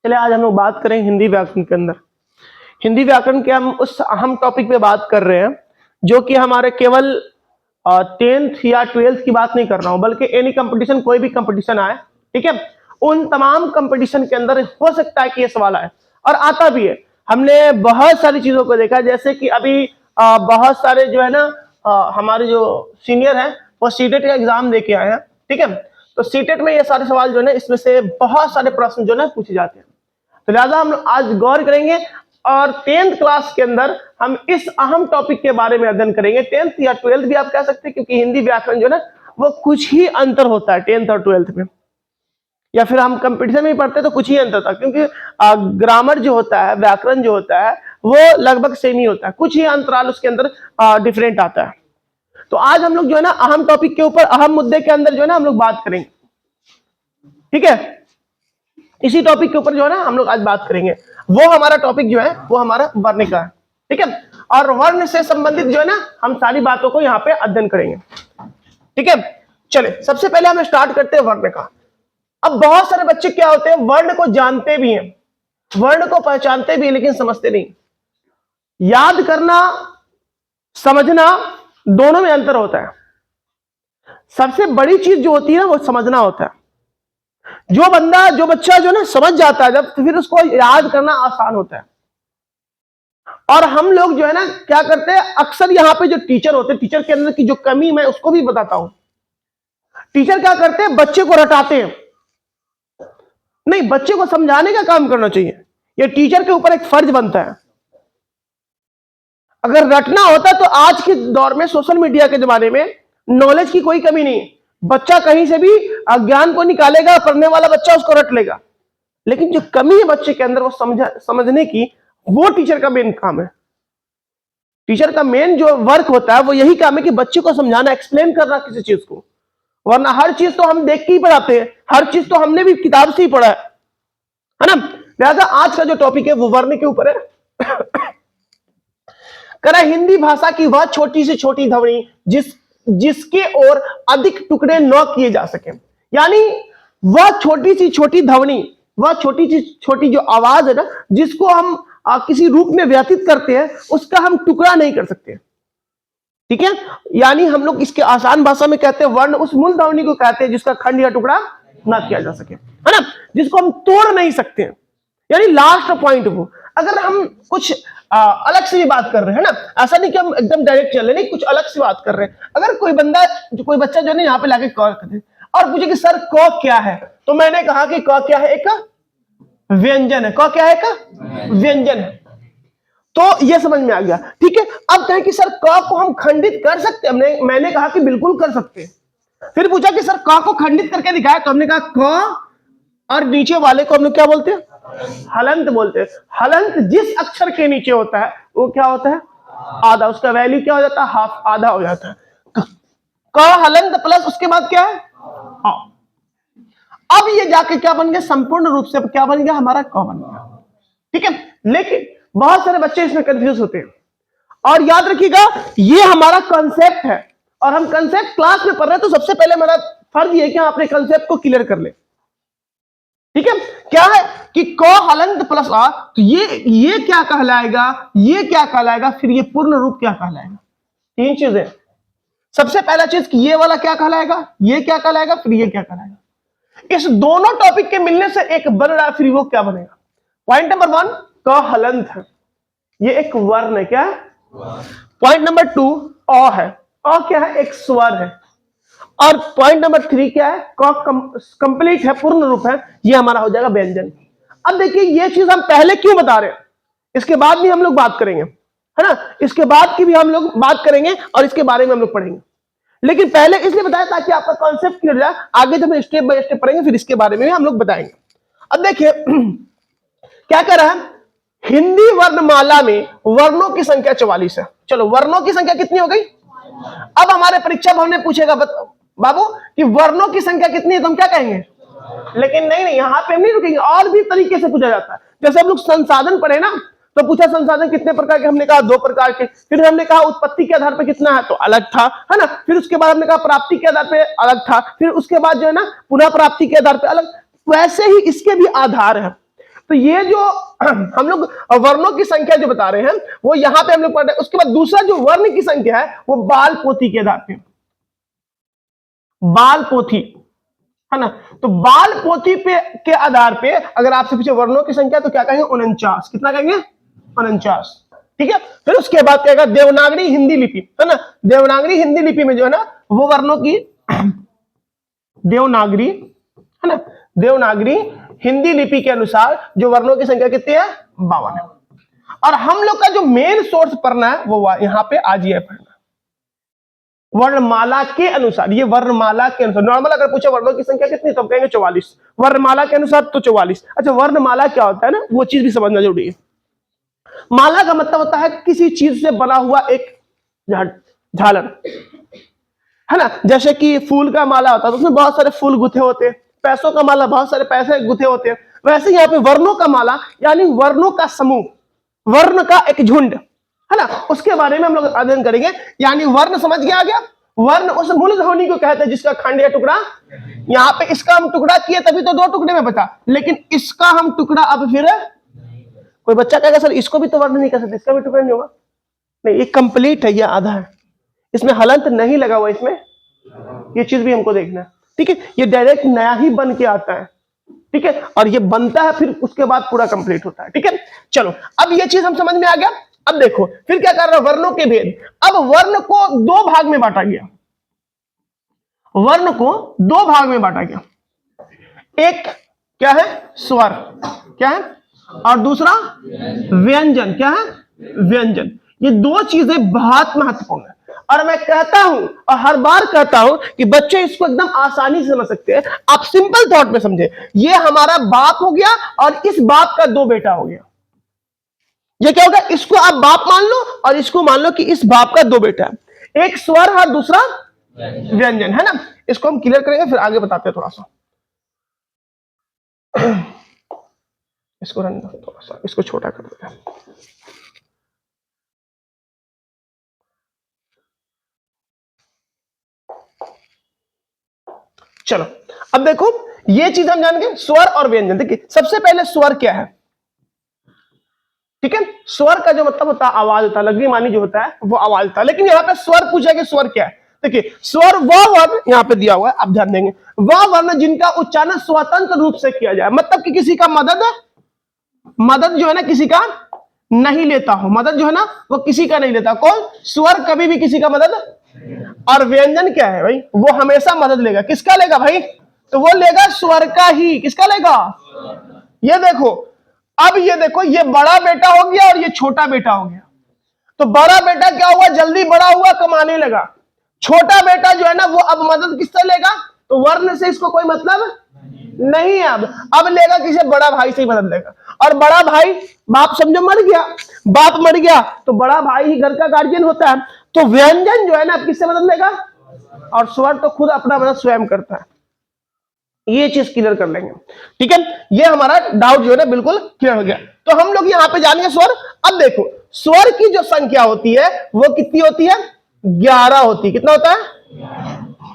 चलिए आज हम लोग बात करें हिंदी व्याकरण के अंदर। हिंदी व्याकरण के हम उस अहम टॉपिक पे बात कर रहे हैं जो कि हमारे केवल 10th या 12th की बात नहीं कर रहा हूं, बल्कि एनी कंपटीशन, कोई भी कंपटीशन आए, ठीक है, उन तमाम कंपटीशन के अंदर हो सकता है कि ये सवाल आए और आता भी है। हमने बहुत सारी चीजों को देखा, जैसे कि अभी बहुत सारे जो है ना हमारे जो सीनियर हैं वो सीटेट का एग्जाम दे के आए हैं, ठीक है। तो सीटेट में ये सारे सवाल जो है ना, इसमें से बहुत सारे प्रश्न जो है पूछे जाते हैं। तो लिहाजा हम आज गौर करेंगे और 10th क्लास के अंदर हम इस अहम टॉपिक के बारे में अध्ययन करेंगे। 10th या 12th भी आप कह सकते हैं, क्योंकि हिंदी व्याकरण जो है ना वो कुछ ही अंतर होता है 10th और 12th में, या फिर हम कंपटीशन में पढ़ते तो कुछ ही अंतर था, क्योंकि ग्रामर जो होता है, व्याकरण जो होता है वो लगभग सेम ही होता है, कुछ ही अंतराल उसके अंदर डिफरेंट आता है। तो आज हम लोग जो है ना अहम टॉपिक के ऊपर, अहम मुद्दे के अंदर जो है ना हम लोग बात करेंगे, ठीक है। इसी टॉपिक के ऊपर जो है ना हम लोग आज बात करेंगे। वो हमारा टॉपिक जो है वो हमारा वर्ण का है, ठीक है। और वर्ण से संबंधित जो है ना हम सारी बातों को यहाँ पे अध्ययन करेंगे, ठीक है। चले सबसे पहले हम स्टार्ट करते हैं वर्ण का। अब बहुत सारे बच्चे क्या होते हैं, वर्ण को जानते भी हैं, वर्ण को पहचानते भी हैं, लेकिन समझते नहीं। याद करना, समझना, दोनों में अंतर होता है। सबसे बड़ी चीज जो होती है ना वो समझना होता है। जो बच्चा जो ना समझ जाता है जब, तो फिर उसको याद करना आसान होता है। और हम लोग जो है ना क्या करते हैं, अक्सर यहाँ पे जो टीचर होते हैं, टीचर के अंदर की जो कमी मैं उसको भी बताता हूं। टीचर क्या करते हैं, बच्चे को रटाते हैं। नहीं, बच्चे को समझाने का काम करना चाहिए, यह टीचर के ऊपर एक फर्ज बनता है। अगर रटना होता तो आज के दौर में, सोशल मीडिया के जमाने में, नॉलेज की कोई कमी नहीं है। बच्चा कहीं से भी ज्ञान को निकालेगा, पढ़ने वाला बच्चा उसको रट लेगा। लेकिन जो कमी है बच्चे के अंदर वो समझने की, वो टीचर का मेन काम है। टीचर का मेन जो वर्क होता है वो यही काम है कि बच्चे को समझाना, एक्सप्लेन करना किसी चीज को। वरना हर चीज तो हम देख के ही पढ़ाते हैं, हर चीज तो हमने भी किताब से ही पढ़ा है ना। लिहाजा आज का जो टॉपिक है वो वर्ण के ऊपर है। करा हिंदी भाषा की वह छोटी से छोटी ध्वनि जिसके ओर अधिक टुकड़े न किए जा सके। यानी वह छोटी सी छोटी ध्वनि, वह छोटी सी छोटी जो आवाज है ना, जिसको हम किसी रूप में व्यतीत करते हैं, उसका हम टुकड़ा नहीं कर सकते, ठीक है। यानी हम लोग इसके आसान भाषा में कहते हैं वर्ण उस मूल ध्वनि को कहते हैं जिसका खंड या टुकड़ा ना किया जा सके, है ना, जिसको हम तोड़ नहीं सकते हैं। यानी लास्ट पॉइंट वो। अगर हम कुछ अलग से भी बात कर रहे हैं ना, ऐसा नहीं कि हम एकदम डायरेक्ट चल रहे, नहीं, कुछ अलग से बात कर रहे हैं। अगर कोई बच्चा जो है यहाँ पे लाके क करे और पूछे कि सर क क्या है, तो मैंने कहा कि क क्या है, एक व्यंजन है। क क्या है, एक व्यंजन है। तो ये समझ में आ गया, ठीक है। अब कहें कि सर क को हम खंडित कर सकते हैं, मैंने कहा कि बिल्कुल कर सकते हैं। फिर पूछा कि सर क को खंडित करके दिखाया, तो हमने कहा क और नीचे वाले को हम लोग क्या बोलते हैं, हलंत बोलते हैं। हलंत जिस अक्षर के नीचे होता है वो क्या होता है, आधा। उसका वैल्यू क्या हो जाता है, हाफ, आधा हो जाता है। क हलंत प्लस उसके बाद क्या है, हाँ। अब ये जाके क्या बन गया, संपूर्ण रूप से क्या बन गया, हमारा क बन गया, ठीक है। लेकिन बहुत सारे बच्चे इसमें कंफ्यूज होते हैं। और याद रखिएगा ये हमारा कंसेप्ट है और हम कंसेप्ट क्लास में पढ़ रहे हैं, तो सबसे पहले मेरा फर्ज ये कि हम अपने कंसेप्ट को क्लियर कर ले, ठीक है। क्या है कि क हलंत प्लस आ, तो ये क्या कहलाएगा, ये क्या कहलाएगा, फिर ये पूर्ण रूप क्या कहलाएगा। तीन चीजें। सबसे पहला चीज कि ये वाला क्या कहलाएगा, ये क्या कहलाएगा, फिर ये क्या कहलाएगा। इस दोनों टॉपिक के मिलने से एक बन रहा है, फिर वो क्या बनेगा। पॉइंट नंबर 1 क हलंत है, ये एक वर्ण है, क्या है। पॉइंट नंबर 2 अ है, अ क्या है, एक स्वर है। और पॉइंट नंबर 3 क्या है, कंप्लीट है, पूर्ण रूप है, ये हमारा हो जाएगा व्यंजन। अब देखिए ये चीज हम पहले क्यों बता रहे हैं, इसके बाद भी हम लोग बात करेंगे, है ना, इसके बाद की भी हम लोग बात करेंगे और इसके बारे में हम लोग पढ़ेंगे। लेकिन पहले इसलिए बताया ताकि आपका कॉन्सेप्ट क्लियर जाए, आगे जब हम स्टेप बाय स्टेप पढ़ेंगे फिर इसके बारे में भी हम लोग बताएंगे। अब देखिए क्या कर रहा है, हिंदी वर्णमाला में वर्णों की संख्या 44 है। चलो वर्णों की संख्या कितनी हो गई। अब हमारे परीक्षा भवन में पूछेगा बाबू कि वर्णों की संख्या कितनी है, तो हम क्या कहेंगे। लेकिन नहीं, यहां पे हम नहीं रुकेंगे, और भी तरीके से पूछा जाता है। जैसे हम लोग संसाधन पढ़े ना, तो पूछा संसाधन कितने प्रकार के, हमने कहा 2 प्रकार के। फिर हमने कहा उत्पत्ति के आधार पर कितना है, तो अलग था, है ना। फिर उसके बाद हमने कहा प्राप्ति के आधार पर अलग था। फिर उसके बाद जो है ना पुनः प्राप्ति के आधार पर अलग। वैसे ही इसके भी आधार है। तो ये जो हम लोग वर्णों की संख्या जो बता रहे हैं वो यहां पे हम लोग पढ़ रहे हैं। उसके बाद दूसरा जो वर्ण की संख्या है वो बाल पोथी के आधार पे, बाल पोथी, है ना। तो बाल पोथी पे के आधार पे अगर आपसे पूछे वर्णों की संख्या तो क्या कहेंगे, 49। कितना कहेंगे, 49। ठीक है। फिर उसके बाद कहेगा देवनागरी हिंदी लिपि, है ना। देवनागरी हिंदी लिपि में जो है ना वो वर्णों की देवनागरी, है ना, देवनागरी हिंदी लिपि के अनुसार जो वर्णों की संख्या कितनी है, 52 है। और हम लोग का जो मेन सोर्स पढ़ना है वो यहां पे आज ये पढ़ना वर्णमाला के अनुसार। ये वर्णमाला के अनुसार, नॉर्मल अगर पूछे वर्णों की संख्या कितनी तो हम कहेंगे 44, वर्णमाला के अनुसार तो 44। अच्छा, वर्णमाला क्या होता है ना, वो चीज भी समझना जरूरी है। माला का मतलब होता है किसी चीज से बना हुआ एक झालर, है ना। जैसे कि फूल का माला होता है तो उसमें बहुत सारे फूल गुथे होते हैं, पैसों का माला बहुत सारे पैसे गुथे होते हैं। वैसे यहाँ पे वर्णों का माला यानी वर्णों का समूह, वर्ण का एक झुंड, है ना, उसके बारे में हम लोग अध्ययन करेंगे। यानी वर्ण समझ गया, आ गया। वर्ण उस मूल ध्वनि को कहते हैं जिसका खंड या टुकड़ा, यहाँ पे इसका हम टुकड़ा किए तभी तो 2 टुकड़े में बचा, लेकिन इसका हम टुकड़ा अब फिर कोई बच्चा कहेगा सर इसको भी तो वर्ण नहीं कर सकते, इसका भी टुकड़ा नहीं होगा। नहीं, ये कंप्लीट है, ये आधा है, इसमें हलंत नहीं लगा हुआ इसमें, ये चीज भी हमको देखना है। ठीक है, ये डायरेक्ट नया ही बन के आता है। ठीक है, और ये बनता है फिर उसके बाद पूरा कंप्लीट होता है। ठीक है, चलो अब ये चीज हम समझ में आ गया। अब देखो फिर क्या कर रहा है, वर्णों के भेद। अब वर्ण को 2 भाग में बांटा गया, वर्ण को 2 भाग में बांटा गया। एक क्या है, स्वर, क्या है, और दूसरा व्यंजन, क्या है, व्यंजन। ये 2 चीजें बहुत महत्वपूर्ण है। और मैं कहता हूं और हर बार कहता हूं कि बच्चे इसको एकदम आसानी से समझ सकते हैं। आप सिंपल थॉट में समझे, ये हमारा बाप हो गया और इस बाप का 2 बेटा हो गया। ये क्या होगा, इसको आप बाप मान लो और इसको मान लो कि इस बाप का 2 बेटा है। एक स्वर है, दूसरा व्यंजन, है ना। इसको हम क्लियर करेंगे फिर आगे बताते हैं थोड़ा सा। इसको रन थोड़ा सा, इसको छोटा कर देते हैं। चलो अब देखो ये चीज हम जान गए, स्वर और व्यंजन। देखिए सबसे पहले स्वर क्या है, ठीक है। स्वर का जो मतलब होता है आवाज होता है, लघु मानी जो होता है वो आवाज होता है। लेकिन यहाँ पे स्वर पूछा कि स्वर क्या है। देखिए स्वर वह वर्ण यहाँ पे दिया हुआ है, आप ध्यान देंगे, वह वर्ण जिनका उच्चारण स्वतंत्र रूप से किया जाए, मतलब कि किसी का मदद जो है ना किसी का नहीं लेता हो, मदद जो है ना वो किसी का नहीं लेता। कौन, स्वर कभी भी किसी का मदद। और व्यंजन क्या है भाई, वो हमेशा मदद लेगा। किसका लेगा भाई, तो वो लेगा स्वर का ही। किसका लेगा, ये देखो, अब ये देखो, ये बड़ा बेटा हो गया और ये छोटा बेटा हो गया। तो बड़ा बेटा क्या हुआ, जल्दी बड़ा हुआ, कमाने लगा। छोटा बेटा जो है ना वो अब मदद किससे लेगा, तो वर्ण से इसको कोई मतलब नहीं है। अब लेगा किसे, बड़ा भाई से ही मदद लेगा। और बड़ा भाई, बाप समझो मर गया, बाप मर गया तो बड़ा भाई ही घर का गार्जियन होता है। तो व्यंजन जो है ना अब किससे मदद लेगा, और स्वर तो खुद अपना मदद स्वयं करता है। ये चीज क्लियर कर लेंगे, ठीक है। ये हमारा डाउट जो है ना बिल्कुल क्लियर हो गया। तो हम लोग यहां पे जानेंगे स्वर। अब देखो स्वर की जो संख्या होती है वो कितनी होती है, 11 होती है। कितना होता है,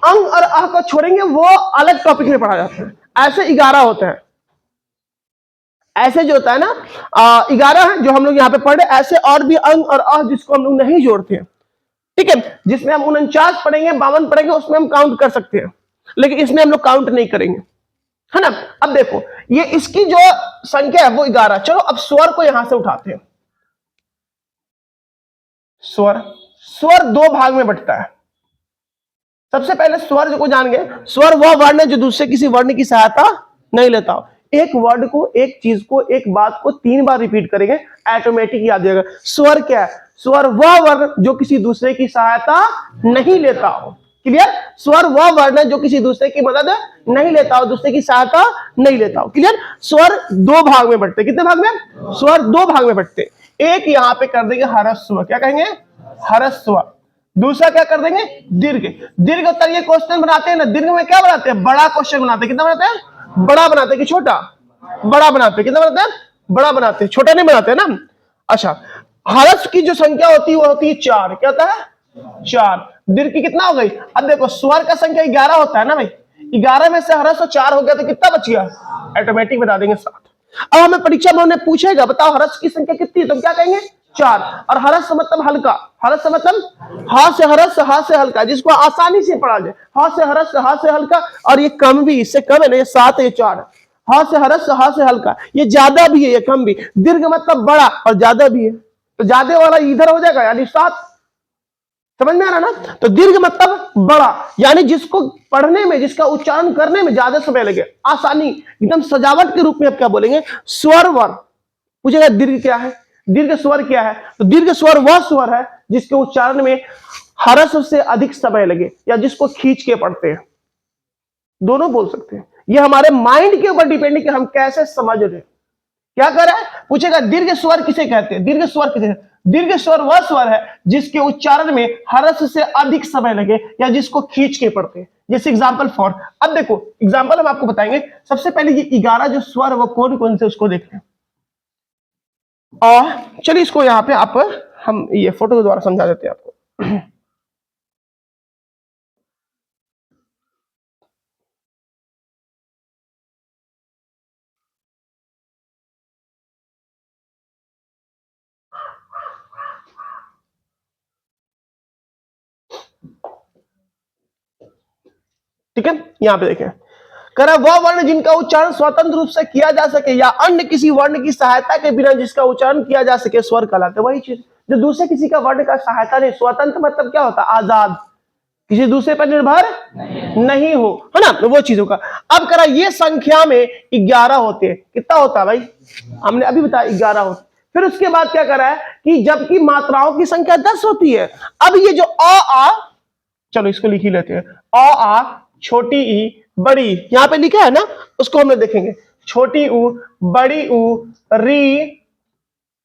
अंग और अह को छोड़ेंगे, वो अलग टॉपिक में पढ़ा जाता है। ऐसे 11 होते हैं, ऐसे जो होता है ना 11 है जो हम लोग यहाँ पे पढ़े। ऐसे और भी अंग और अह जिसको हम लोग नहीं जोड़ते हैं, ठीक है। जिसमें हम 49 पढ़ेंगे, 52 पढ़ेंगे, उसमें हम काउंट कर सकते हैं, लेकिन इसमें हम लोग काउंट नहीं करेंगे, है ना। अब देखो ये इसकी जो संख्या है वो 11। चलो अब स्वर को यहां से उठाते हैं। स्वर 2 भाग में बंटता है। सबसे पहले स्वर को जान गए, स्वर वह वर्ण है जो दूसरे किसी वर्ण की सहायता नहीं लेता हो। एक वर्ड को, एक चीज को, एक बात को 3 बार रिपीट करेंगे, ऑटोमेटिक याद रहेगा। स्वर क्या है, स्वर वह वर्ण जो किसी दूसरे की सहायता नहीं लेता हो। क्लियर, स्वर वह वर्ण है जो किसी दूसरे की मदद नहीं लेता हो, दूसरे की सहायता नहीं लेता हो। क्लियर, स्वर 2 भाग में बंटते। कितने भाग में, स्वर 2 भाग में बंटते। एक यहां पे कर देंगे ह्रस्व, क्या कहेंगे, ह्रस्व। दूसरा क्या कर देंगे, दीर्घ। दीर्घ उत्तर ये क्वेश्चन बनाते हैं ना, दीर्घ में क्या बनाते हैं, बड़ा क्वेश्चन बनाते हैं। कितना बनाते हैं, बड़ा बनाते हैं कि छोटा, बड़ा बनाते हैं। कितना बनाते हैं, बड़ा बनाते हैं, छोटा नहीं बनाते ना। अच्छा, हरस की जो संख्या होती है वो होती है 4। क्या होता है? 4। दीर्घ की कितना हो गई? अब देखो स्वर का संख्या 11 होता है ना भाई, 11 में से हरस 4 हो गया तो कितना बच गया? ऑटोमेटिक बता देंगे 7। अब हमें परीक्षा में उन्हें पूछेगा बताओ हरस की संख्या कितनी है, तो क्या कहेंगे? 4। और हरस मतलब हल्का, हरस मतलब हा से हरस, हा से हल्का, जिसको आसानी से पढ़ा जाए। हा से हरस, हा से हल्का, और ये कम भी, इससे कम है ना, ये 7 है, ये 4 है। हा से हरस, हा से हल्का, ये ज्यादा भी है, ये कम भी। दीर्घ मतलब बड़ा और ज्यादा भी है, तो ज्यादा वाला इधर हो जाएगा यानी 7। समझ में आ रहा ना? तो दीर्घ मतलब बड़ा, यानी जिसको पढ़ने में, जिसका उच्चारण करने में ज्यादा समय लगे, आसानी, एकदम सजावट के रूप में आप क्या बोलेंगे? स्वर वर। पूछेगा दीर्घ क्या है, दीर्घ स्वर क्या है, तो दीर्घ स्वर वह स्वर है जिसके उच्चारण में हरस से अधिक समय लगे, या जिसको खींच के पढ़ते हैं। दोनों बोल सकते हैं, ये हमारे माइंड के ऊपर डिपेंड है कि हम कैसे समझ रहे हैं। क्या कर रहा है? पूछेगा दीर्घ स्वर किसे कहते हैं, दीर्घ स्वर किसे? दीर्घ स्वर वह स्वर है जिसके उच्चारण में हरस से अधिक समय लगे, या जिसको खींच के पढ़ते हैं। जैसे एग्जांपल फॉर, अब देखो एग्जांपल हम आपको बताएंगे। सबसे पहले ये 11 जो स्वर है वो कौन कौन से, उसको देख लें। और चलिए इसको यहाँ पे आप, हम ये फोटो के द्वारा समझा देते हैं आपको। ठीक है, यहाँ पे देखें, करा वह वर्ण जिनका उच्चारण स्वतंत्र रूप से किया जा सके या अन्य किसी वर्ण की सहायता के बिना जिसका उच्चारण किया जा सके, स्वर कहलाते। वही चीज जो दूसरे किसी का वर्ण का सहायता नहीं, स्वतंत्र मतलब क्या होता? आजाद, किसी दूसरे पर निर्भर नहीं हो, है ना, वो चीज होगा। अब करा ये संख्या में 11 होते हैं, कितना होता है भाई? हमने अभी बताया 11 होते। फिर उसके बाद क्या करा है कि जबकि मात्राओं की संख्या 10 होती है। अब ये जो आ, चलो इसको लिख ही लेते हैं। आ, छोटी ई, बड़ी, यहां पे लिखा है ना, उसको हम लोग देखेंगे। छोटी ऊ, बड़ी ऊ, री,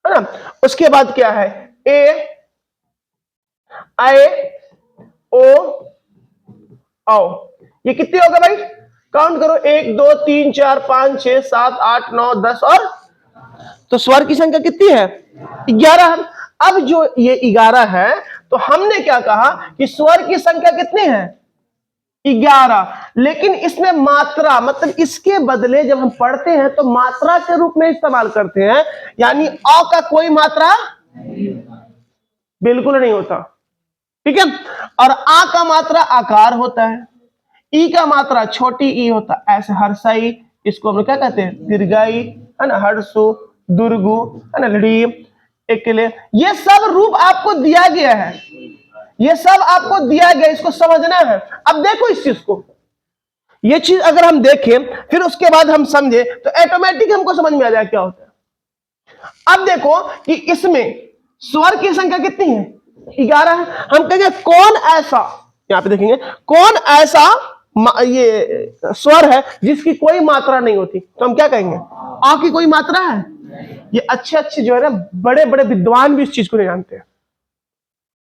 है ना। उसके बाद क्या है? ए, आए, ओ, आओ। ये कितने हो गए भाई? काउंट करो, 1 2 3 4 5 6 7 8 9 10 और, तो स्वर की संख्या कितनी है? 11। अब जो ये 11 है, तो हमने क्या कहा कि स्वर की संख्या कितनी है? 11। लेकिन इसमें मात्रा, मतलब इसके बदले जब हम पढ़ते हैं तो मात्रा के रूप में इस्तेमाल करते हैं, यानी अ का कोई मात्रा बिल्कुल नहीं होता। ठीक है, और आ का मात्रा आकार होता है, ई का मात्रा छोटी ई होता है, ऐसे हर्षाई, इसको हम लोग क्या कहते हैं? दीर्घाई, है ना, हर्षु, दुर्गु, है ना, लड़ी, एक के लिए। ये सब रूप आपको दिया गया है, ये सब आपको दिया गया, इसको समझना है। अब देखो इस चीज को, ये चीज अगर हम देखें फिर उसके बाद हम समझे तो ऑटोमेटिक हमको समझ में आ जाए क्या होता है। अब देखो कि इसमें स्वर की संख्या कितनी है? 11 है। हम कहेंगे कौन ऐसा, यहां पे देखेंगे, कौन ऐसा ये स्वर है जिसकी कोई मात्रा नहीं होती, तो हम क्या कहेंगे? आ की कोई मात्रा है? ये अच्छे अच्छे जो है ना, बड़े बड़े विद्वान भी इस चीज को नहीं जानते हैं,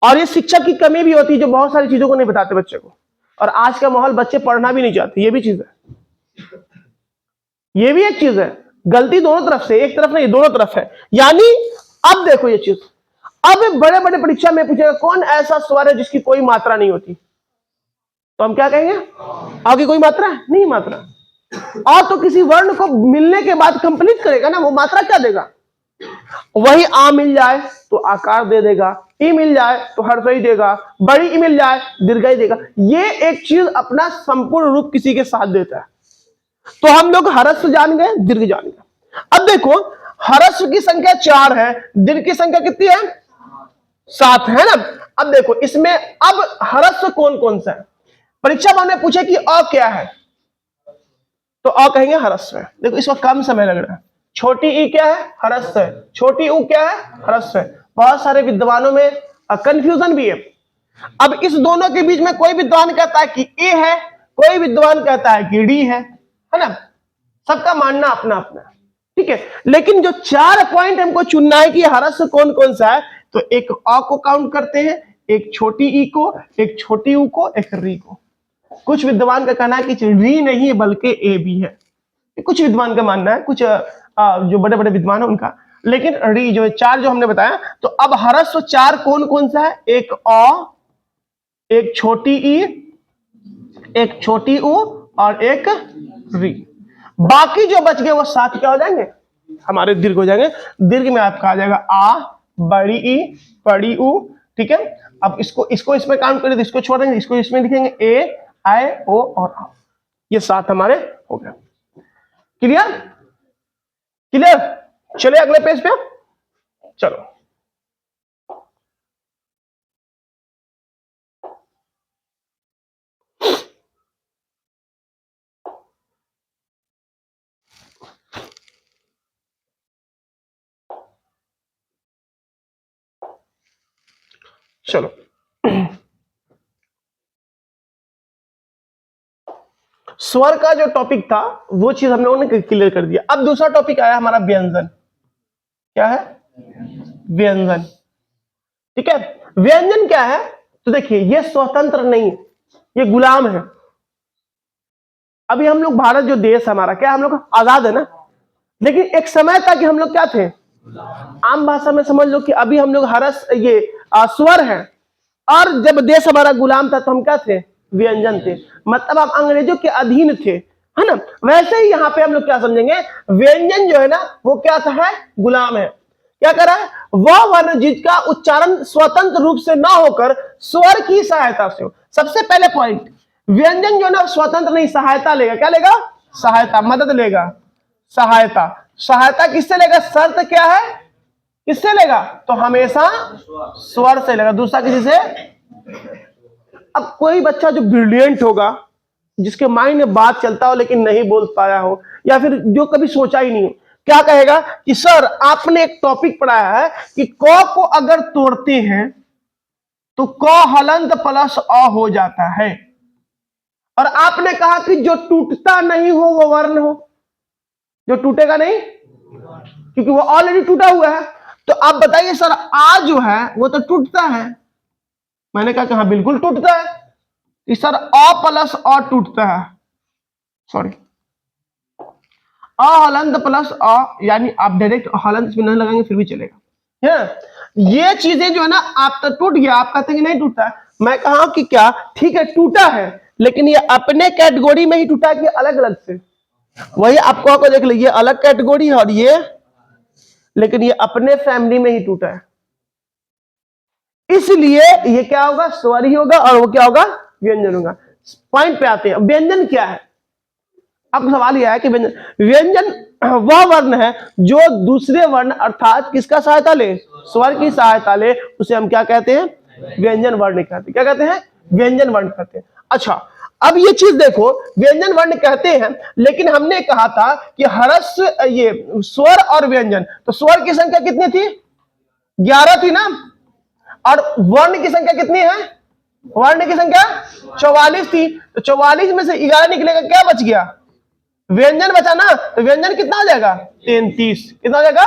और ये शिक्षक की कमी भी होती है जो बहुत सारी चीजों को नहीं बताते बच्चे को। और आज का माहौल, बच्चे पढ़ना भी नहीं चाहते, ये भी चीज है, ये भी एक चीज है। गलती दोनों तरफ से, एक तरफ नहीं, दोनों तरफ है। यानी अब देखो ये चीज, अब बड़े बड़े परीक्षा में पूछेगा कौन ऐसा स्वर है जिसकी कोई मात्रा नहीं होती, तो हम क्या कहेंगे? आगे कोई मात्रा नहीं, मात्रा और तो किसी वर्ण को मिलने के बाद कंप्लीट करेगा ना, वो मात्रा क्या देगा? वही आ मिल जाए तो आकार दे देगा, ई मिल जाए तो हर्षई देगा, बड़ी ई मिल जाए दीर्घई देगा। ये एक चीज अपना संपूर्ण रूप किसी के साथ देता है। तो हम लोग हरस्व जान गए, दीर्घ जान गए। अब देखो हरस्व की संख्या 4 है, दीर्घ की संख्या कितनी है? 7 है ना। अब देखो इसमें अब हरस्व कौन कौन सा है? परीक्षा में हमने पूछा कि अ क्या है, तो अ कहेंगे हरस्व है। देखो इसको कम समय लग रहा है। छोटी ई क्या है? हरस्व है। छोटी ऊ क्या है? हरस्व है। बहुत सारे विद्वानों में कंफ्यूजन भी है। अब इस दोनों के बीच में कोई विद्वान कहता है कि ए है, कोई विद्वान कहता है कि डी है ना। सबका मानना अपना अपना, ठीक है। लेकिन जो 4 पॉइंट हमको चुनना है कि हरस्व कौन कौन सा है, तो एक अ को काउंट करते हैं, एक छोटी ई को, एक छोटी ऊ को, एक री को। कुछ विद्वान का कहना है कि री नहीं बल्कि ए भी है, कुछ विद्वान का मानना है, कुछ जो बड़े बड़े विद्वान है उनका। लेकिन री जो है 4 जो हमने बताया, तो अब ह्रस्व 4 कौन कौन सा है? एक अ, एक छोटी ई, एक छोटी ऊ और एक री। बाकी जो बच गए वो 7 क्या हो जाएंगे? हमारे दीर्घ हो जाएंगे। दीर्घ में आपका आ जाएगा आ, बड़ी ई, बड़ी ऊ, ठीक है। अब इसको इसको इसमें काउंट करें तो इसको छोड़ देंगे, इसको इसमें लिखेंगे ए, आई, ओ और आ। ये 7 हमारे हो गए। क्लियर? क्लियर? चलिए अगले पेज पे। चलो चलो स्वर का जो टॉपिक था वो चीज हम लोगों ने क्लियर कर दिया। अब दूसरा टॉपिक आया हमारा व्यंजन। क्या है? व्यंजन। ठीक है। व्यंजन क्या है? तो देखिए ये स्वतंत्र नहीं, ये गुलाम है। अभी हम लोग भारत जो देश हमारा क्या, हम लोग आजाद है ना, लेकिन एक समय था कि हम लोग क्या थे? आम भाषा में समझ लो कि अभी हम लोग हरस ये स्वर है, और जब देश हमारा गुलाम था तो हम क्या थे? व्यंजन थे। मतलब हम अंग्रेजों के अधीन थे, है ना। वैसे ही यहाँ पे हम लोग क्या समझेंगे? व्यंजन जो है ना वो क्या था? है गुलाम है। क्या कर रहा है? वह वर्ण जिसका उच्चारण स्वतंत्र रूप से ना होकर स्वर की सहायता से हो। सबसे पहले पॉइंट, व्यंजन जो है ना स्वतंत्र नहीं, सहायता लेगा। क्या लेगा? सहायता, मदद लेगा, सहायता। सहायता किससे लेगा? शर्त क्या है? किससे लेगा? तो हमेशा स्वर से लेगा, दूसरा किसी से। अब कोई बच्चा जो ब्रिलियंट होगा, जिसके माइंड में बात चलता हो लेकिन नहीं बोल पाया हो, या फिर जो कभी सोचा ही नहीं हो, क्या कहेगा कि सर आपने एक टॉपिक पढ़ाया है कि क को अगर तोड़ते हैं तो क हलंत प्लस अ हो जाता है, और आपने कहा कि जो टूटता नहीं हो वो वर्ण हो। जो टूटेगा नहीं, क्योंकि वो ऑलरेडी टूटा हुआ है। तो आप बताइए सर आ जो है वो तो टूटता है। मैंने कहा कि हाँ बिल्कुल टूटता है। इस सर अ प्लस अ टूटता है, सॉरी अ हलंत प्लस अ, यानी आप डायरेक्ट हलंत में नहीं लगाएंगे फिर भी चलेगा है। ये चीजें जो है ना, आप तो टूट गया, आप कहते हैं कि नहीं टूटा है। मैं कहा कि क्या ठीक है टूटा है, लेकिन ये अपने कैटेगरी में ही टूटा कि अलग अलग से? वही आपको देख लीजिए, अलग कैटेगरी है और ये, लेकिन ये अपने फैमिली में ही टूटा है। इसलिए ये क्या होगा? स्वर ही होगा, और वो क्या होगा? व्यंजन होगा। पॉइंट पे आते हैं, व्यंजन क्या है? अब सवाल यह है कि व्यंजन वह वर्ण है जो दूसरे वर्ण अर्थात किसका सहायता ले? स्वर की सहायता ले, उसे हम क्या कहते हैं? व्यंजन वर्ण कहते हैं। क्या कहते हैं? व्यंजन वर्ण कहते हैं। अच्छा, अब ये चीज देखो, व्यंजन वर्ण कहते हैं, लेकिन हमने कहा था कि ह्रस्व ये स्वर और व्यंजन, तो स्वर की संख्या कितनी थी? 11 थी ना, और वर्ण की संख्या कितनी है? वर्ण की संख्या 44 थी। तो 44 में से 11 निकलेगा, क्या बच गया? व्यंजन बचा ना। तो व्यंजन कितना हो जाएगा? 33। कितना हो जाएगा?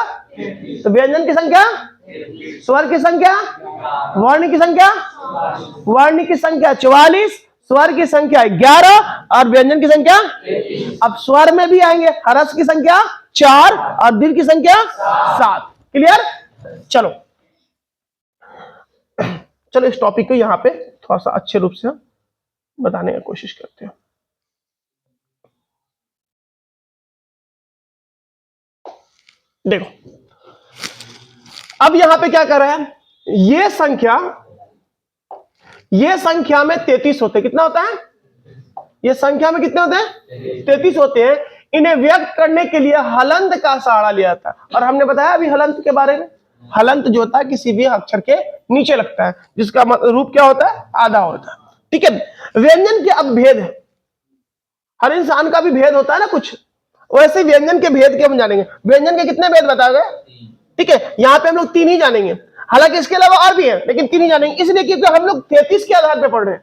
तो व्यंजन की संख्या, स्वर की संख्या, वर्ण की संख्या, वर्ण की संख्या 44, स्वर की संख्या 11 और व्यंजन की संख्या। अब स्वर में भी आएंगे, ह्रस्व की संख्या 4 और दीर्घ की संख्या 7। क्लियर? चलो चलो इस टॉपिक को यहां पे थोड़ा सा अच्छे रूप से बताने की कोशिश करते हैं। देखो अब यहां पे क्या कर रहे हैं, ये संख्या में 33 होते हैं। कितना होता है? ये संख्या में कितने होते हैं? 33 होते हैं। इन्हें व्यक्त करने के लिए हलंत का सहारा लिया था, और हमने बताया अभी हलंत के बारे में। हलंत जो होता है किसी भी अक्षर के नीचे लगता है, जिसका रूप क्या होता है? आधा होता है। ठीक है। व्यंजन के अब भेद है, हर इंसान का भी भेद होता है ना कुछ, वैसे व्यंजन के भेद के हम जानेंगे। व्यंजन के कितने भेद बताए गए? ठीक है, यहां पे हम लोग 3 ही जानेंगे, हालांकि इसके अलावा और भी है, लेकिन 3 ही जानेंगे, इसलिए क्योंकि हम लोग 33 के आधार पर पढ़ रहे हैं।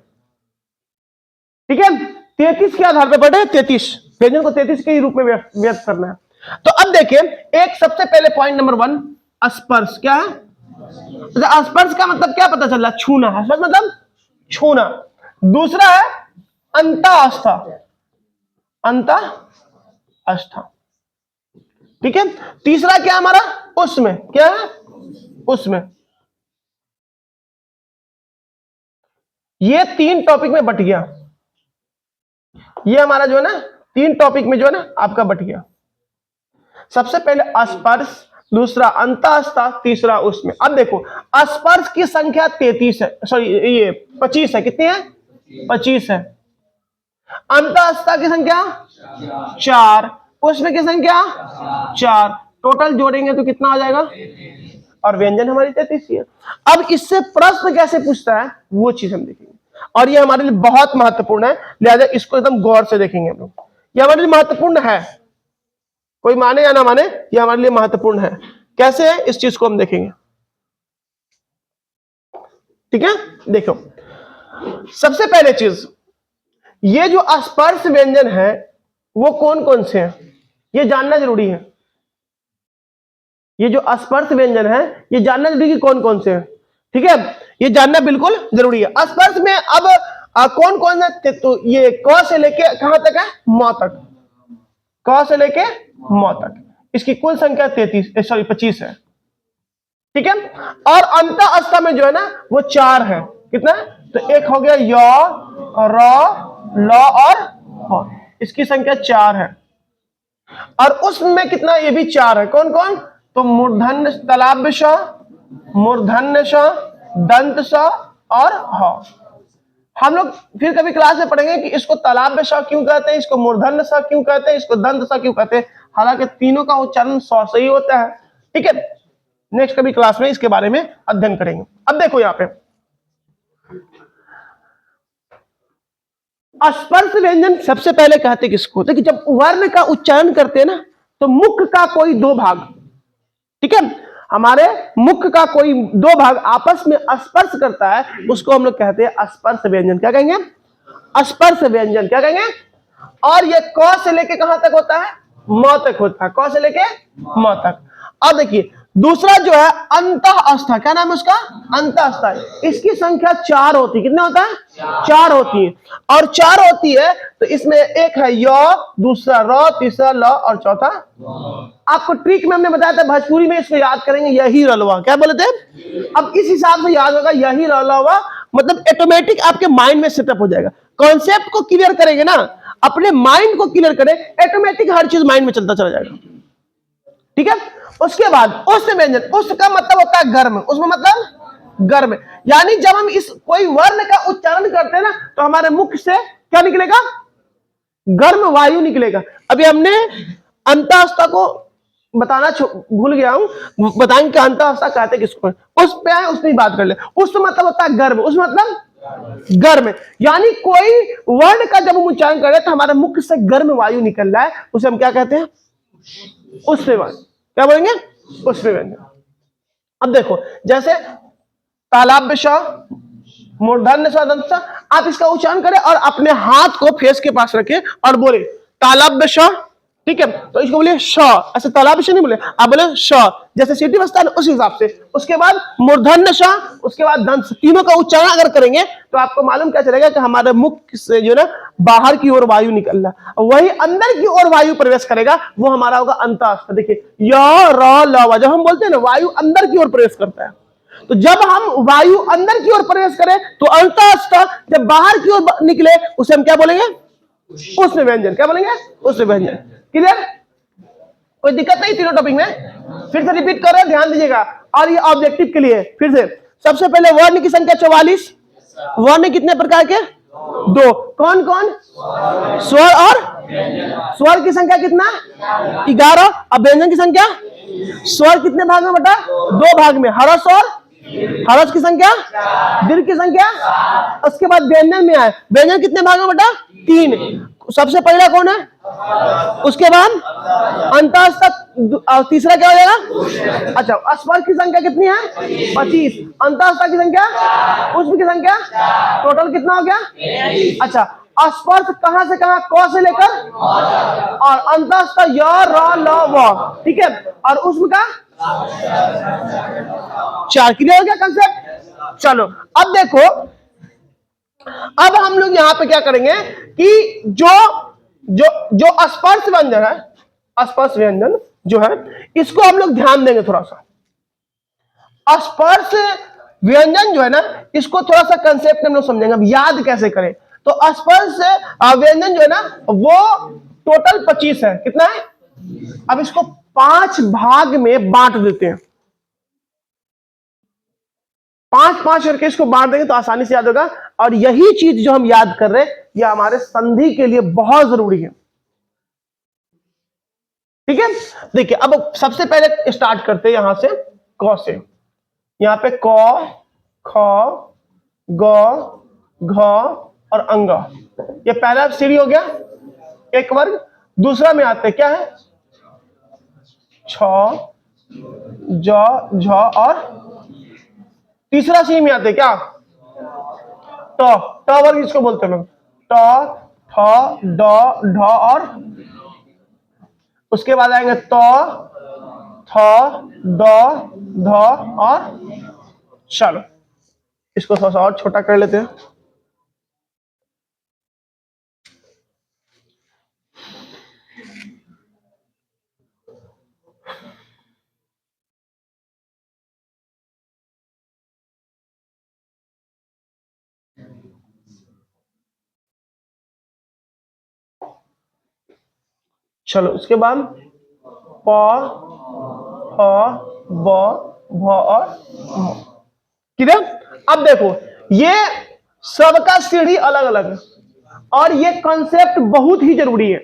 ठीक है, 33 के आधार पर पढ़ रहे हैं। 33 व्यंजन को 33 के ही रूप में व्यक्त करना है। तो अब देखिए, एक सबसे पहले पॉइंट नंबर 1, स्पर्श। क्या है? स्पर्श का मतलब क्या पता चला? छूना। स्पर्श मतलब छूना। दूसरा है अंतःस्था, अंतःस्था। ठीक है। तीसरा क्या हमारा? उसमें क्या है, उसमें। ये 3 टॉपिक में बट गया, ये हमारा जो है ना 3 टॉपिक में जो है ना आपका बट गया। सबसे पहले स्पर्श, दूसरा अंतःस्था, तीसरा उसमें। अब देखो स्पर्श की संख्या 33 है, सॉरी ये 25 है। कितनी है? 25 है। अंतःस्था की संख्या 4, उसमें की संख्या 4, टोटल जोड़ेंगे तो कितना आ जाएगा? और व्यंजन हमारी 33 है। अब इससे प्रश्न कैसे पूछता है वो चीज हम देखेंगे, और ये हमारे लिए बहुत महत्वपूर्ण है, लिहाजा इसको एकदम गौर से देखेंगे हम लोग। ये हमारे लिए महत्वपूर्ण है, कोई माने या ना माने, ये हमारे लिए महत्वपूर्ण है। कैसे है इस चीज को हम देखेंगे, ठीक है। देखो सबसे पहले चीज, ये जो स्पर्श व्यंजन है वो कौन कौन से हैं, ये जानना जरूरी है। ये जो स्पर्श व्यंजन है ये जानना जरूरी है कि कौन कौन से हैं, ठीक है, ये जानना बिल्कुल जरूरी है। स्पर्श में अब कौन कौन है, तो ये क से लेके कहां तक है? म तक, क से लेके म तक। इसकी कुल संख्या 25 है, ठीक है। और अंतःस्था में जो है ना वो 4 है। कितना? तो एक हो गया य, र, ल और ह, इसकी संख्या 4 है। और उसमें कितना? ये भी 4 है। कौन कौन? तो मूर्धन्य, तालाब्य श, मूर्धन्य श, दंत स और ह। हम लोग फिर कभी क्लास में पढ़ेंगे कि इसको तालाब्य श क्यों कहते हैं, इसको मूर्धन्य स क्यों कहते हैं, इसको दंत स क्यों कहते हैं। हालांकि तीनों का उच्चारण स से ही होता है, ठीक है। नेक्स्ट कभी क्लास में इसके बारे में अध्ययन करेंगे। अब देखो यहां पे स्पर्श व्यंजन सबसे पहले कहते किसको? देखिए जब वर्ण का उच्चारण करते हैं ना तो मुख का कोई 2 भाग, ठीक है, हमारे मुख का कोई 2 भाग आपस में स्पर्श करता है, उसको हम लोग कहते हैं स्पर्श व्यंजन। क्या कहेंगे? स्पर्श व्यंजन। क्या कहेंगे? और ये क से लेके कहां तक होता है? म तक होता है, क से लेके म तक। अब देखिए दूसरा जो है अंतःस्था, क्या नाम है उसका? अंतःस्था। इसकी संख्या 4 होती है। कितना होता है? 4 होती है। और 4 होती है तो इसमें एक है य, दूसरा र, तीसरा ल और चौथा। आपको ट्रिक में हमने बताया था भोजपुरी में इसको याद करेंगे, यही रलवा। क्या बोले थे? अब इस हिसाब से याद होगा, यही रलवा, मतलब ऑटोमेटिक आपके माइंड में सेटअप हो जाएगा। कॉन्सेप्ट को क्लियर करेंगे ना, अपने माइंड को क्लियर करें, ऑटोमेटिक हर चीज माइंड में चलता चला जाएगा, ठीक है। उसके बाद उस व्यंजन, उसका मतलब होता है गर्म, उसमें मतलब गर्म, यानी जब हम इस कोई वर्ण का उच्चारण करते हैं ना तो हमारे मुख से क्या निकलेगा? गर्म वायु निकलेगा। अभी हमने अंतःस्था को बताना भूल गया हूं, बताएंगे कि अंतःस्था कहते किसको है। उस पे आए उसमें बात कर ले। उस मतलब होता है गर्म, उस मतलब गर्म, यानी कोई वर्ण का जब हम उच्चारण करें तो हमारे मुख से गर्म वायु निकल रहा है, उसे हम क्या कहते हैं? उसमें क्या बोलेंगे? उसमें व्यंजन। अब देखो जैसे तालाब्य श, मूर्धन्य स, दंत स, आप इसका उच्चारण करें और अपने हाथ को फेस के पास रखें और बोले तालाब्य श, ठीक है। तो इसको बोले श, ऐसे तालाब्य श नहीं बोले, आप बोले श, जैसे सीटी बजता है उस हिसाब से। उसके बाद मूर्धन्य श, उसके बाद दंत स, तीनों का उच्चारण अगर करेंगे तो आपको मालूम क्या चलेगा कि हमारे मुख से जो ना बाहर की ओर वायु निकल रहा, वही अंदर की ओर वायु प्रवेश करेगा, वो हमारा होगा अंतःस्था। देखिए य, र, ल, जब हम बोलते हैं ना वायु अंदर की ओर प्रवेश करता है, तो जब हम वायु अंदर की ओर प्रवेश करें तो अंतःस्था, जब बाहर की ओर निकले उसे हम क्या बोलेंगे? उसमें व्यंजन। क्या बोलेंगे? उसमें व्यंजन। क्लियर? कोई दिक्कत नहीं तीनों टॉपिक में। फिर से रिपीट कर रहे हैं, ध्यान दीजिएगा, और ये ऑब्जेक्टिव के लिए। फिर से सबसे पहले वर्ण की संख्या 44। वर्ण कितने प्रकार के? 2। कौन कौन? स्वर और स्वर की संख्या कितना? 11। अब व्यंजन की संख्या? स्वर कितने भाग में बटा? 2 भाग में, हरस और हरस की संख्या, दीर्घ की संख्या। उसके बाद व्यंजन में आए, व्यंजन कितने भाग में बटा? 3। सबसे पहला कौन है? उसके बाद अंतःस्था, तीसरा क्या हो जाएगा? अच्छा, स्पर्श की संख्या कितनी है? 25। अंतःस्था की संख्या, पुष्प की संख्या, टोटल कितना हो गया? अच्छा, स्पर्श कहां से कहां? क से लेकर, और अंतःस्था य, र, ल, व, ठीक है। और उसका 4। क्लियर हो गया कंसेप्ट? चलो अब देखो, अब हम लोग यहां पे क्या करेंगे कि जो जो जो स्पर्श व्यंजन है, स्पर्श व्यंजन, जो है इसको हम लोग ध्यान देंगे थोड़ा सा। स्पर्श व्यंजन जो है ना, इसको थोड़ा सा कंसेप्ट हम लोग समझेंगे, अब याद कैसे करें। तो स्पर्श व्यंजन जो है ना वो टोटल 25 है। कितना है? अब इसको 5 भाग में बांट देते हैं, 5-5 करके इसको बांट देंगे तो आसानी से याद होगा। और यही चीज जो हम याद कर रहे हैं ये हमारे संधि के लिए बहुत जरूरी है। ठीक है, देखिए अब सबसे पहले स्टार्ट करते हैं यहां से क से। यहां पे क, ख, ग, घ और अंग, ये पहला सीढ़ी हो गया, एक वर्ग। दूसरा में आते क्या है? छ, ज, झ और तीसरा सीढ़ी में आते क्या? ट। ट वर्ग इसको बोलते हैं लोग। ट, ठ, ड, ढ और उसके बाद आएंगे त, थ, द, ध और। चलो इसको थोड़ा सा और छोटा कर लेते हैं। चलो उसके बाद प, ह, ब, भ और म। क्लियर? अब देखो ये सबका सीढ़ी अलग अलग है और ये कॉन्सेप्ट बहुत ही जरूरी है।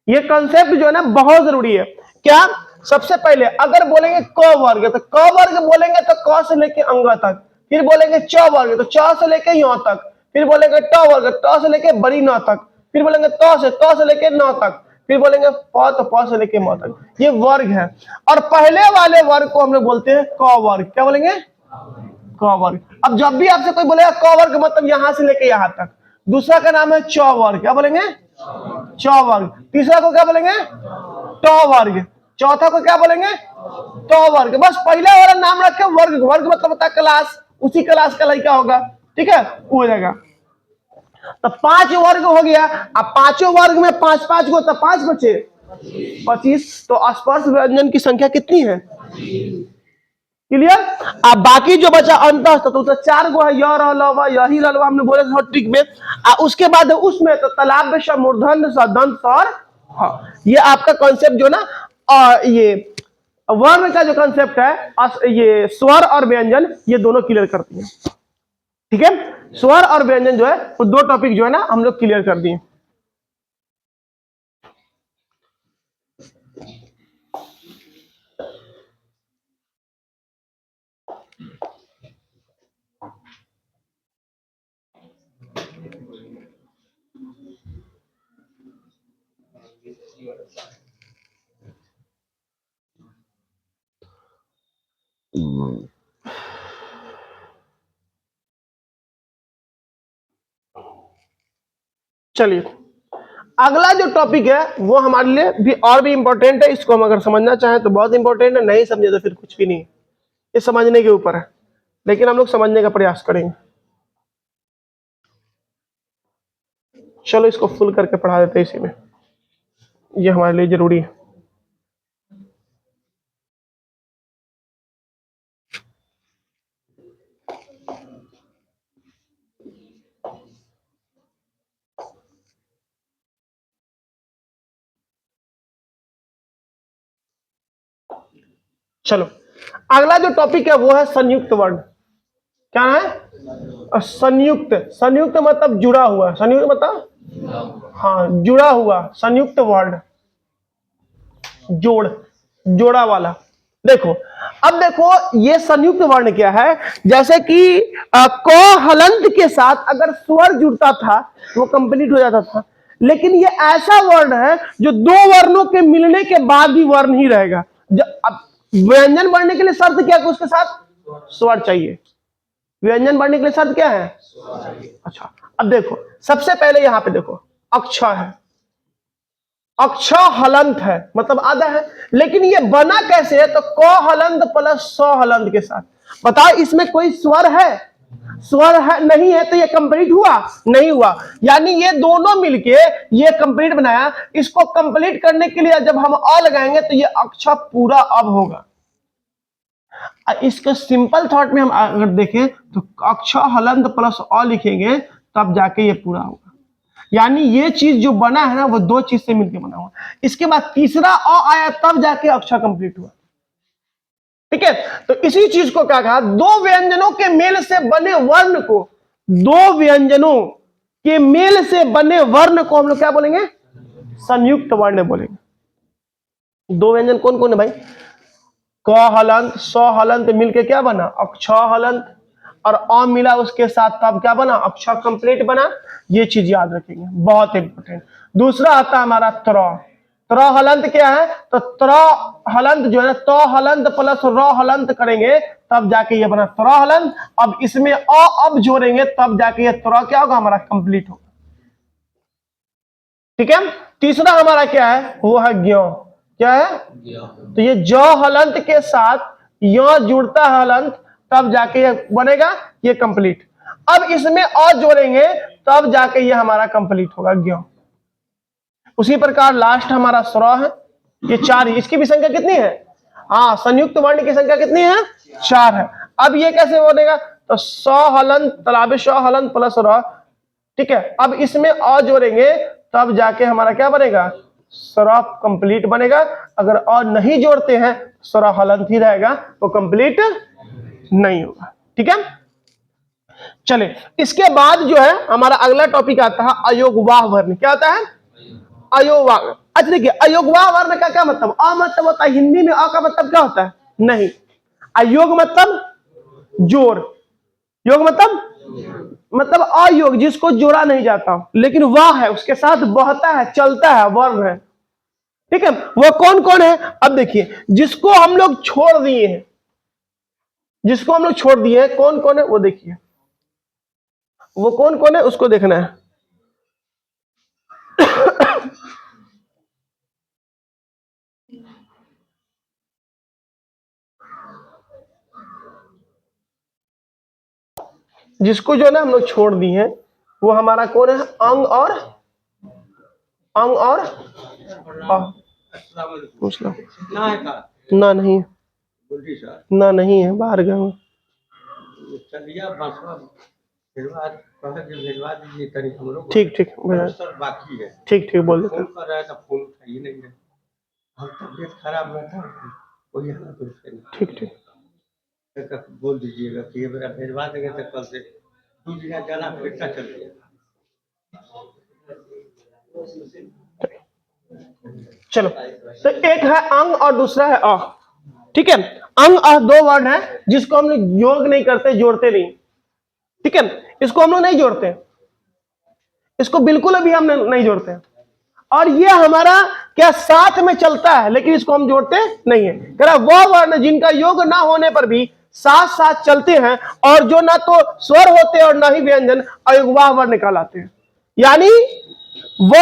ये कॉन्सेप्ट जो है ना बहुत जरूरी है। क्या? सबसे पहले अगर बोलेंगे क वर्ग तो क वर्ग बोलेंगे तो क से लेके अंग तक, फिर बोलेंगे च वर्ग तो च से लेके य तक, फिर बोलेंगे ट वर्ग ट से लेके बड़ी न तक, फिर बोलेंगे त से लेके न तक, फिर बोलेंगे प तो प से लेके म तक। ये वर्ग है और पहले वाले वर्ग को हम लोग बोलते हैं क वर्ग। क्या बोलेंगे? क वर्ग। अब जब भी आपसे कोई बोलेगा क वर्ग मतलब यहां से लेके यहां तक। दूसरा का नाम है च वर्ग। क्या बोलेंगे? च वर्ग। तीसरा को क्या बोलेंगे? ट वर्ग। चौथा को क्या बोलेंगे? ट वर्ग। बस पहले वाला नाम रखे वर्ग। वर्ग मतलब होता है क्लास, उसी क्लास का लड़का होगा। ठीक है, वो हो जाएगा। तो 5 वर्ग हो गया। अब पांचों वर्ग में 5-5 को तो 5 बचे 25। तो स्पर्श व्यंजन की संख्या कितनी है? क्लियर? अब बाकी जो बचा अंत तो 4 गो है, य र ल व यही ललवा हमने बोले थे ट्रिक में। उसके बाद उसमें तो तालाब स मूर्धन स दंत और हाँ, ये आपका कॉन्सेप्ट जो ना ये वर्ण का जो कॉन्सेप्ट है ये स्वर और व्यंजन ये दोनों क्लियर करती है। ठीक है, स्वर और व्यंजन जो है वो 2 टॉपिक जो है ना हम लोग क्लियर कर दिए। चलिए अगला जो टॉपिक है वो हमारे लिए भी और भी इंपॉर्टेंट है। इसको हम अगर समझना चाहें तो बहुत इंपॉर्टेंट है, नहीं समझे तो फिर कुछ भी नहीं। ये समझने के ऊपर है, लेकिन हम लोग समझने का प्रयास करेंगे। चलो इसको फुल करके पढ़ा देते हैं इसी में, ये हमारे लिए जरूरी है। चलो अगला जो टॉपिक है वो है संयुक्त वर्ण। क्या है? संयुक्त। संयुक्त मतलब जुड़ा हुआ। संयुक्त मतलब हाँ जुड़ा हुआ। संयुक्त वर्ण जोड़, जोड़ा वाला। देखो अब देखो ये संयुक्त वर्ण क्या है, जैसे कि क हलंत के साथ अगर स्वर जुड़ता था वो कंप्लीट हो जाता था, लेकिन ये ऐसा वर्ण है जो 2 वर्णों के मिलने के बाद भी वर्ण ही रहेगा। अब व्यंजन बढ़ने के लिए शर्त क्या है? उसके साथ स्वर चाहिए। व्यंजन बढ़ने के लिए शर्त क्या है? अच्छा अब देखो सबसे पहले यहां पे देखो अक्ष है, अक्ष हलंत है मतलब आधा है, लेकिन ये बना कैसे है? तो क हलंत प्लस स हलंत के साथ। बताओ इसमें कोई स्वर है? स्वर है नहीं है तो ये कंप्लीट हुआ नहीं हुआ। यानी ये दोनों मिलके ये कंप्लीट बनाया। इसको कंप्लीट करने के लिए जब हम अ लगाएंगे तो ये अक्षर पूरा अब होगा। इसके सिंपल थॉट में हम अगर देखें तो अक्षर हलंत प्लस अ लिखेंगे तब जाके ये पूरा होगा। यानी ये चीज जो बना है ना वो दो चीज से मिलकर बना हुआ। इसके बाद तीसरा अ आया तब जाके अक्षर कंप्लीट हुआ। ठीक है, तो इसी चीज को क्या कहा, दो व्यंजनों के मेल से बने वर्ण को, दो व्यंजनों के मेल से बने वर्ण को हम लोग क्या बोलेंगे, संयुक्त वर्ण बोलेंगे। दो व्यंजन कौन कौन है भाई, क हलंत स हलंत मिलके क्या बना अक्ष हलंत, और अ मिला उसके साथ तब क्या बना अक्षर कंप्लीट बना। ये चीज याद रखेंगे, बहुत इंपॉर्टेंट। दूसरा आता है हमारा त्र हलंत क्या है, तो त्र हलंत जो है तो हलंत प्लस र हलंत करेंगे तब जाके ये बना त्र हलंत। अब इसमें अ अब जोड़ेंगे तब जाके ये त्र क्या होगा हमारा कंप्लीट होगा। ठीक है, तीसरा हमारा क्या है, वो है ज्ञ। क्या है, तो ये ज हलंत के साथ य जुड़ता है हलंत तब जाके ये बनेगा ये कंप्लीट। अब इसमें अ जोड़ेंगे तब जाके ये हमारा कंप्लीट होगा ज्ञ। उसी प्रकार लास्ट हमारा स्र है, ये 4 है। इसकी भी संख्या कितनी है, हाँ संयुक्त वर्ण की संख्या कितनी है 4 है। अब ये कैसे बनेगा, तो स हलंत तलाबे श हलंत प्लस र। ठीक है, अब इसमें अ जोड़ेंगे तब जाके हमारा क्या बनेगा स्र कंप्लीट बनेगा। अगर अ नहीं जोड़ते हैं स्र हलंत ही रहेगा, वो कंप्लीट नहीं होगा। ठीक है, चले इसके बाद जो है हमारा अगला टॉपिक आता है अयोगवाह वर्ण। क्या आता है अयोगवाह। अच्छा देखिए अयोगवाह वर्ण का क्या मतलब, अ मतलब होता है हिंदी में, अ का मतलब क्या होता है नहीं, अयोग मतलब जोड़, योग मतलब अयोग जिसको जोड़ा नहीं जाता, लेकिन वह है उसके साथ बहता है चलता है वर्ण है। ठीक है, वो कौन कौन है, अब देखिए जिसको हम लोग छोड़ दिए हैं, जिसको हम लोग छोड़ दिए हैं कौन कौन है वो देखिए, वो कौन कौन है उसको देखना है। जिसको जो है ना हम लोग छोड़ दिए हैं वो हमारा कौन है, अंग और ना नहीं ना नहीं है, बाहर गए हूँ। ठीक ठीक बाकी है, ठीक ठीक बोल देते, तबियत खराब रहता है वही ठीक ठीक बोल दीजिएगा कि ये मेरा भेजवा देंगे तो कल से 2 जगह जाना फिर का चल जाएगा। चलो, तो एक है अंग और दूसरा है अ। ठीक है, अंग अ दो वर्ड है जिसको हम लोग योग नहीं करते, जोड़ते नहीं। ठीक है, इसको हम लोग नहीं जोड़ते, इसको बिल्कुल अभी हम नहीं जोड़ते, और ये हमारा क्या साथ में चलता है लेकिन इसको हम जोड़ते नहीं है। कह रहा वह वर्ण जिनका योग ना होने पर भी साथ साथ चलते हैं और जो ना तो स्वर होते हैं और ना ही व्यंजन, अयुग्वाह वर्ण कहलाते हैं। यानी वो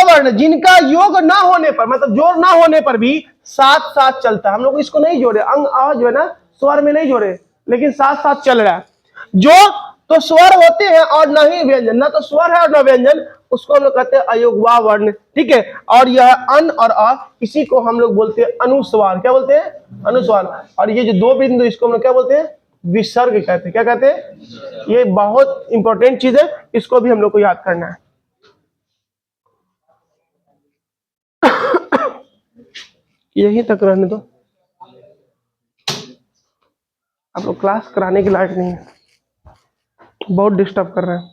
वर्ण जिनका योग ना होने पर, मतलब जोड़ ना होने पर भी साथ साथ चलता है। हम लोग इसको नहीं जोड़े, अंग आ जो है ना स्वर में नहीं जोड़े, लेकिन साथ साथ चल रहा है। जो तो स्वर होते हैं और ना ही व्यंजन, ना तो स्वर है और ना व्यंजन, उसको हम लोग कहते हैं अयोगवाह वर्ण। ठीक है, और यह अन और अ, इसी को हम लोग बोलते हैं अनुस्वार। क्या बोलते हैं अनुस्वार। और ये जो दो बिंदु इसको हम लोग क्या बोलते हैं विसर्ग कहते हैं। क्या कहते हैं, ये बहुत इंपॉर्टेंट चीज है, इसको भी हम लोग को याद करना है। यहीं तक रहने दो, आप लोग क्लास कराने के लायक नहीं है, बहुत डिस्टर्ब कर रहे हैं।